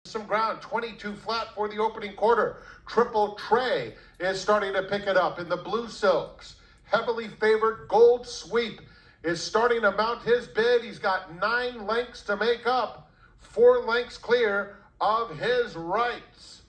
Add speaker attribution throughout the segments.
Speaker 1: some ground, 22 flat for the opening quarter. Triple Trey is starting to pick it up in the Blue Silks. Heavily favored Gold Sweep is starting to mount his bid. He's got 9 lengths to make up, 4 lengths clear of his rights.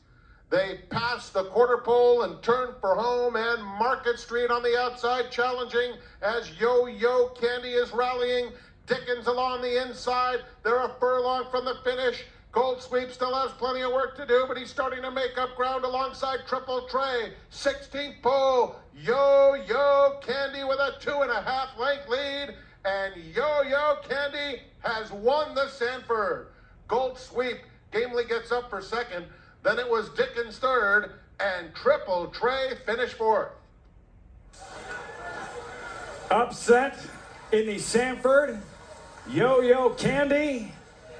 Speaker 1: They pass the quarter pole and turn for home, and Market Street on the outside challenging as Yo-Yo Candy is rallying. Dickens along the inside. They're a furlong from the finish. Gold Sweep still has plenty of work to do, but he's starting to make up ground alongside Triple Trey. 16th pole, Yo-Yo Candy with a 2.5 length lead, and Yo-Yo Candy has won the Sanford. Gold Sweep gamely gets up for second, then it was Dickens third, and Triple Trey finished fourth.
Speaker 2: Upset in the Sanford, Yo-Yo Candy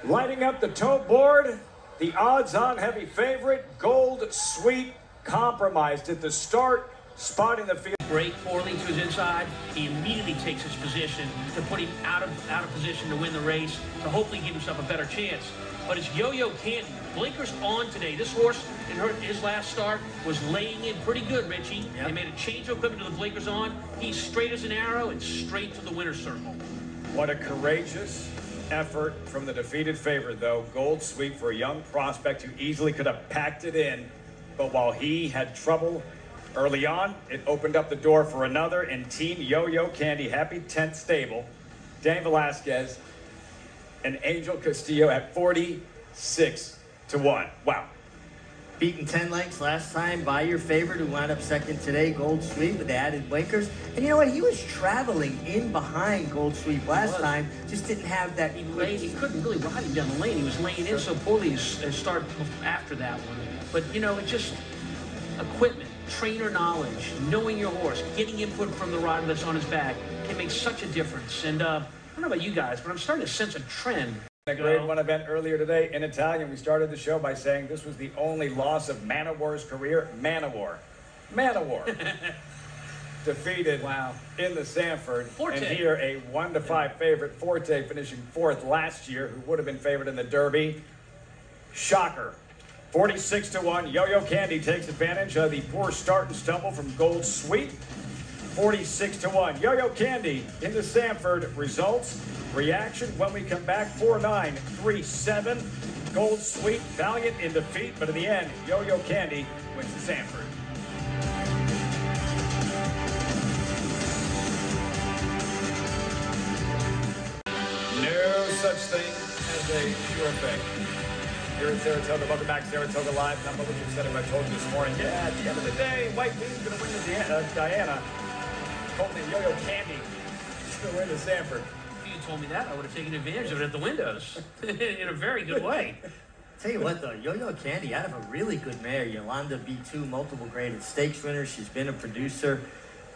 Speaker 2: lighting up the tote board. The odds-on heavy favorite, Gold Sweep, compromised at the start, spotting the field.
Speaker 3: Break poorly to his inside. He immediately takes his position to put him out of position to win the race, to hopefully give himself a better chance. But it's Yo-Yo Candy. Blinkers on today. This horse in his last start was laying in pretty good, Richie. Yep. They made a change of equipment to the blinkers on. He's straight as an arrow and straight to the winner's circle.
Speaker 2: What a courageous effort from the defeated favorite, though. Gold Sweep for a young prospect who easily could have packed it in. But while he had trouble early on, it opened up the door for another, and Team Yo-Yo Candy, happy 10th stable, Danny Velasquez and Angel Castillo at 46 to 1. Wow.
Speaker 4: Beaten 10 lengths last time by your favorite, who wound up second today, Gold Sweep, with the added blinkers. And you know what? He was traveling in behind Gold Sweep last time, just didn't have that.
Speaker 3: He couldn't really ride him down the lane. He was laying in so poorly to start after that one. But, you know, it's just equipment, trainer knowledge, knowing your horse, getting input from the rider that's on his back can make such a difference. And I don't know about you guys, but I'm starting to sense a trend.
Speaker 2: A grade 1 event earlier today in Italian. We started the show by saying this was the only loss of Manowar's career. Manowar defeated in the Sanford.
Speaker 3: Forte.
Speaker 2: And here a 1-5 favorite, Forte, finishing 4th last year, who would have been favored in the Derby. Shocker. 46 to 1. Yo-Yo Candy takes advantage of the poor start and stumble from Gold Sweep. 46 to 1. Yo-Yo Candy in the Sanford. Results, reaction when we come back. 4-9, 3-7. Gold Sweep, valiant in defeat, but in the end, Yo-Yo Candy wins the Sanford. No such thing as a sure thing. Here in Saratoga, welcome back to Saratoga Live. Not what you said, I told you this morning. Yeah, at the end of the day, White Bean's going to win the Diana. Colton and Yo-Yo Candy is going to win the Sanford.
Speaker 3: If you told me that, I would have taken advantage of it at the windows in a very good way.
Speaker 4: Tell you what, though, Yo-Yo Candy out of a really good mare, Yolanda B2, multiple graded stakes winner. She's been a producer.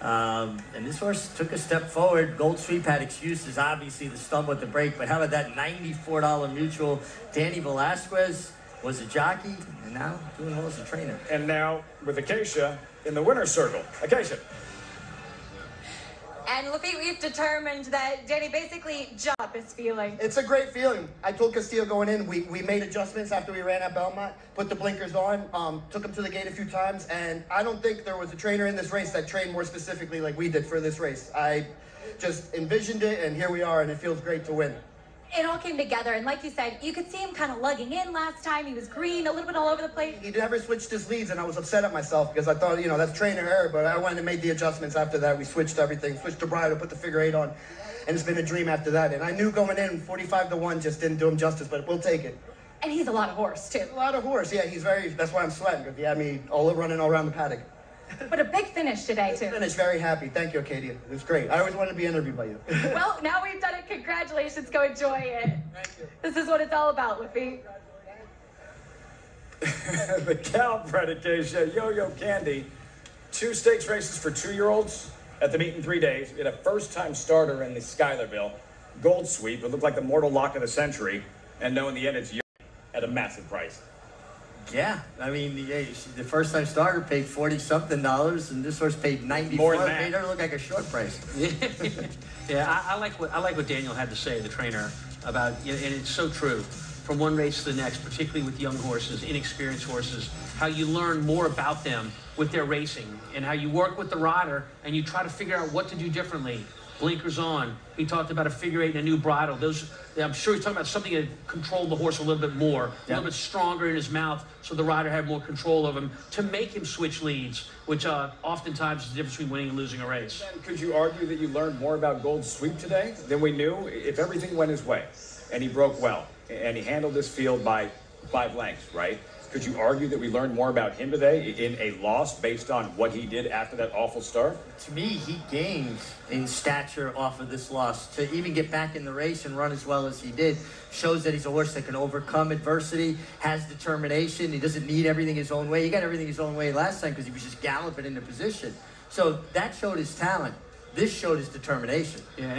Speaker 4: And this horse took a step forward. Gold Sweep had excuses, obviously, the stumble at the break. But how about that $94 mutual? Danny Velasquez was a jockey, and now doing well as a trainer.
Speaker 2: And now with Acacia in the winner's circle. Acacia.
Speaker 5: And Lafitte, we've determined that Danny basically jumped up his feeling.
Speaker 6: It's a great feeling. I told Castillo going in, we made adjustments after we ran at Belmont, put the blinkers on, took him to the gate a few times, and I don't think there was a trainer in this race that trained more specifically like we did for this race. I just envisioned it, and here we are, and it feels great to win.
Speaker 5: It all came together, and like you said, you could see him kind of lugging in last time. He was green, a little bit all over the place.
Speaker 6: He never switched his leads, and I was upset at myself because I thought, you know, that's trainer error, but I went and made the adjustments after that. We switched everything, switched to bridle, put the figure 8 on, and it's been a dream after that. And I knew going in, 45 to 1 just didn't do him justice, but we'll take it.
Speaker 5: And he's a lot of horse, too.
Speaker 6: A lot of horse, yeah, that's why I'm sweating, because he had me running all around the paddock.
Speaker 5: But a big finish today, too.
Speaker 6: Finished very happy. Thank you, Acadia. It was great. I always wanted to be interviewed by you.
Speaker 5: Well, now we've done it. Congratulations. Go enjoy it.
Speaker 6: Thank you.
Speaker 5: This is what it's all about, Lafitte.
Speaker 2: The Calbred Acacia, Yo-Yo Candy. 2 stakes races for 2-year-olds at the meet in 3 days. We had a first-time starter in the Schuylerville. Gold Sweep. It looked like the mortal lock of the century. And no, in the end, it's Yo at a massive price.
Speaker 4: Yeah, I mean, the first-time starter paid $40-something, and this horse paid $94.
Speaker 2: More than that.
Speaker 4: It made her look like a short price.
Speaker 3: Yeah, I like what Daniel had to say, the trainer, about, and it's so true. from one race to the next, particularly with young horses, inexperienced horses, how you learn more about them with their racing and how you work with the rider and you try to figure out what to do differently. Blinkers on. He talked about a figure eight and a new bridle. Those, I'm sure he's talking about something that controlled the horse a little bit more, a little bit stronger in his mouth, so the rider had more control of him to make him switch leads, which oftentimes is the difference between winning and losing a race.
Speaker 2: And could you argue that you learned more about Gold Sweep today than we knew? If everything went his way and he broke well and he handled this field by 5 lengths, right? Could you argue that we learned more about him today in a loss based on what he did after that awful start?
Speaker 4: To me, he gained in stature off of this loss. To even get back in the race and run as well as he did shows that he's a horse that can overcome adversity, has determination. He doesn't need everything his own way. He got everything his own way last time because he was just galloping into position. So that showed his talent. This showed his determination.
Speaker 3: Yeah.